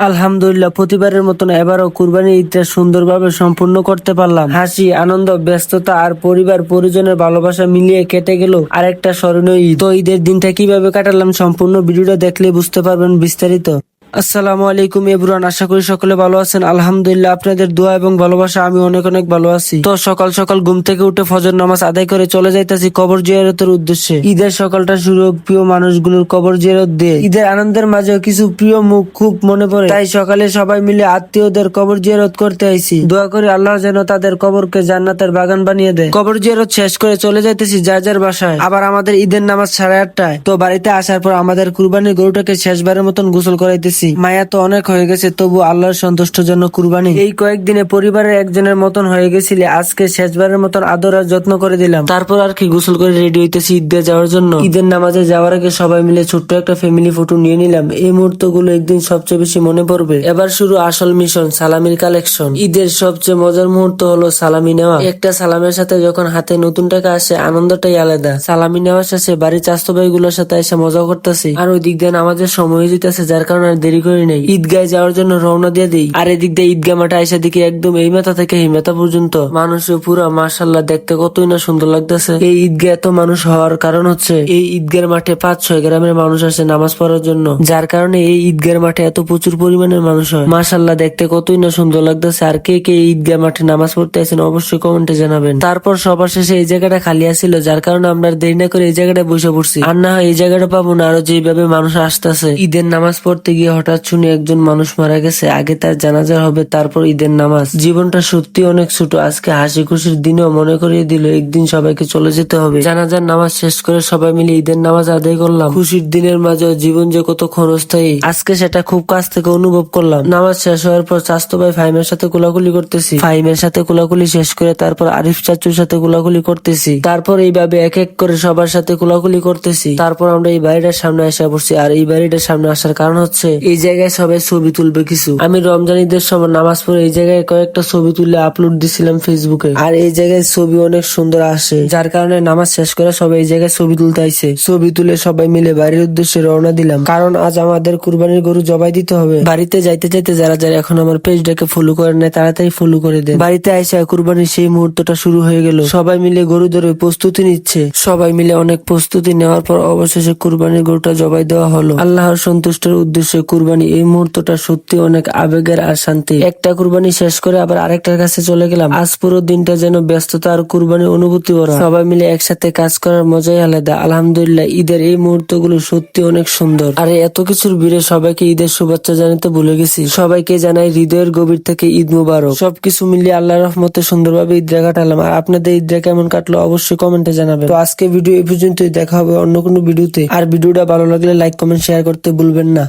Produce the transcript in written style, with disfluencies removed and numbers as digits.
আলহামদুলিল্লাহ, প্রতিবারের মতন এবারও কুরবানি ঈদটা সুন্দরভাবে সম্পূর্ণ করতে পারলাম। হাসি, আনন্দ, ব্যস্ততা আর পরিবার পরিজনের ভালোবাসা মিলিয়ে কেটে গেল আরেকটা স্মরণীয় ঈদ। তো ঈদের দিনটা কিভাবে কাটালাম সম্পূর্ণ ভিডিওটা দেখলে বুঝতে পারবেন বিস্তারিত। আসসালামু আলাইকুম এভরিওয়ান, আশা করি সকলে ভালো আছেন। আলহামদুলিল্লাহ, আপনাদের দোয়া এবং ভালোবাসা আমি অনেক অনেক ভালো আছি। তো সকাল সকাল ঘুম থেকে উঠে ফজর নামাজ আদায় করে চলে যাইতেছি কবর জিয়ারতের উদ্দেশ্যে। ঈদের সকালটা শুরু প্রিয় মানুষগুলোর কবর জিয়ারত দিয়ে। ঈদের আনন্দের মাঝেও কিছু প্রিয় মুখ খুব মনে পড়ে, তাই সকালে সবাই মিলে আত্মীয়দের কবর জিয়ারত করতে আইছি। দোয়া করি আল্লাহ যেন তাদের কবরকে জান্নাতের বাগান বানিয়ে দেয়। কবর জিয়ারত শেষ করে চলে যাইতেছি যার যার বাসায়। আবার আমাদের ঈদের নামাজ 8:30টায়। তো বাড়িতে আসার পর আমাদের কুরবানির গরুটাকে শেষবারের মতন গোসল করাইতেছি। মায়া তো অনেক হয়ে গেছে, তবু আল্লাহর সন্তুষ্টের জন্য কুরবানি। এই কয়েকদিনে পরিবারের একজনের মতন হয়ে গেছিলে, আজকে শেষবারের মতন আদর আর যত্ন করে দিলাম। তারপর আর কি গোসল করে রেডি হইতেছি ঈদগাহ যাওয়ার জন্য। ঈদের নামাজে যাওয়ার আগে সবাই মিলে ছোট্ট একটা ফ্যামিলি ফটো নিয়ে নিলাম। এই মুহূর্ত গুলো একদিন সবচেয়ে বেশি মনে পড়বে। এবার শুরু আসল মিশন, সালামির কালেকশন। ঈদের সবচেয়ে মজার মুহূর্ত হলো সালামি নেওয়া। একটা সালামের সাথে যখন হাতে নতুন টাকা আসে, আনন্দটাই আলাদা। সালামি নেওয়ার শেষে বাড়ির চাচতো ভাইগুলোর সাথে এসে মজা করতেছি, আর ওই দিক দিয়ে নামাজের সময় যেতেছে, যার কারণে দেরি করি নাই, ঈদগায় যাওয়ার জন্য রওনা দিয়ে দিই। আর এদিক দিয়ে ঈদগাহ মাঠে আইসা দিকে একদম এই মাথা থেকে এই মাথা পর্যন্ত মানুষে পুরা মাশাআল্লাহ, দেখতে কতই না সুন্দর লাগতেছে। এই ঈদগাহ এত মানুষ হওয়ার কারণ হচ্ছে এই ঈদগাহের মাঠে 5-6 গ্রামের মানুষ আসে নামাজ পড়ার জন্য, যার কারণে এই ঈদগাহের মাঠে এত প্রচুর পরিমাণের মানুষ হয়। মাশাআল্লাহ, দেখতে কতই না সুন্দর লাগতেছে। আর কে কে এই ঈদগাহ মাঠে নামাজ পড়তে আসেন অবশ্যই কমেন্টে জানাবেন। তারপর সবার শেষে এই জায়গাটা খালি আসছিল, যার কারণে আমরা দেরি না করে এই জায়গাটা বসে পড়ছি। আর না হয় এই জায়গাটা পাবো না, আরো যেভাবে মানুষ আসতেছে। ঈদের নামাজ পড়তে গিয়ে হঠাৎ শুনে একজন মানুষ মারা গেছে, আগে তার জানাজা হবে, তারপর ঈদের নামাজ। জীবনটা সত্যি অনেক ছোট, আজকে হাসি খুশির দিনেও মনে করিয়ে দিল একদিন সবাইকে চলে যেতে হবে। জানাজার নামাজ শেষ করে সবাই মিলে ঈদের নামাজ আদায় করলাম। খুশির দিনের মাঝে জীবন যে কত ক্ষণস্থায়ী, আজকে সেটা খুব কাছ থেকে অনুভব করলাম। নামাজ শেষ হওয়ার পর চাচতো ভাই ফাহিমের সাথে কোলাকুলি করতেছি, ফাহিমের সাথে কোলাকুলি শেষ করে তারপর আরিফ চাচুর সাথে কোলাকুলি করতেছি। তারপর এইভাবে এক এক করে সবার সাথে কোলাকুলি করতেছি। তারপর আমরা এই বাড়িটার সামনে এসে পড়ছি। আর এই বাড়িটার সামনে আসার কারণ হচ্ছে এই জায়গায় সবাই ছবি তুলবে কিছু। আমি রমজান ঈদের সময় নামাজ পড়ে এই জায়গায় কয়েকটা ছবি তুলে আপলোড দিছিলাম ফেসবুকে। আর এই জায়গায় ছবি অনেক সুন্দর আসে, যার কারণে নামাজ শেষ করে সবাই এই জায়গায় ছবি তুলতে আইছে। ছবি তুলে সবাই মিলে বাড়ির উদ্দেশ্যে রওনা দিলাম, কারণ আজ আমাদের কুরবানির গরু জবাই দিতে হবে। বাড়িতে যাইতে যাইতে যারা যারা এখন আমার পেজটাকে ফলো করে নেয় তাড়াতাড়ি ফলো করে দেন। বাড়িতে আইসা কুরবানির সেই মুহূর্তটা শুরু হয়ে গেল। সবাই মিলে গরু ধরে প্রস্তুতি নিচ্ছে। সবাই মিলে অনেক প্রস্তুতি নেওয়ার পর অবশেষে কুরবানির গরুটা জবাই দেওয়া হলো। আল্লাহর সন্তুষ্টের উদ্দেশ্যে কুরবানি, এই মুহূর্তটা সত্যি অনেক আবেগের আর শান্তি। একটা কুরবানি শেষ করে আবার আরেকটার কাছে চলে গেলাম। আজ পুরো দিনটা যেন ব্যস্ততা আর কুরবানির অনুভূতি ভরা। সবাই মিলে একসাথে কাজ করার মজাই আলাদা। আলহামদুলিল্লাহ, ঈদের এই মুহূর্তগুলো সত্যি অনেক সুন্দর। আর এত কিছুর ভিড়ে সবাইকে ঈদের শুভেচ্ছা জানাতে ভুলে গেছি। সবাইকে জানাই হৃদয়ের গভীর থেকে ঈদ মুবারক। সবকিছু মিলিয়ে আল্লাহর রহমতে সুন্দরভাবে ঈদটা কাটালাম। আর আপনাদের ঈদটা কেমন কাটলো অবশ্যই কমেন্টে জানাবেন। তো আজকে ভিডিও এই পর্যন্তই, দেখা হবে অন্য কোনো ভিডিওতে। আর ভিডিওটা ভালো লাগলে লাইক কমেন্ট শেয়ার করতে ভুলবেন না।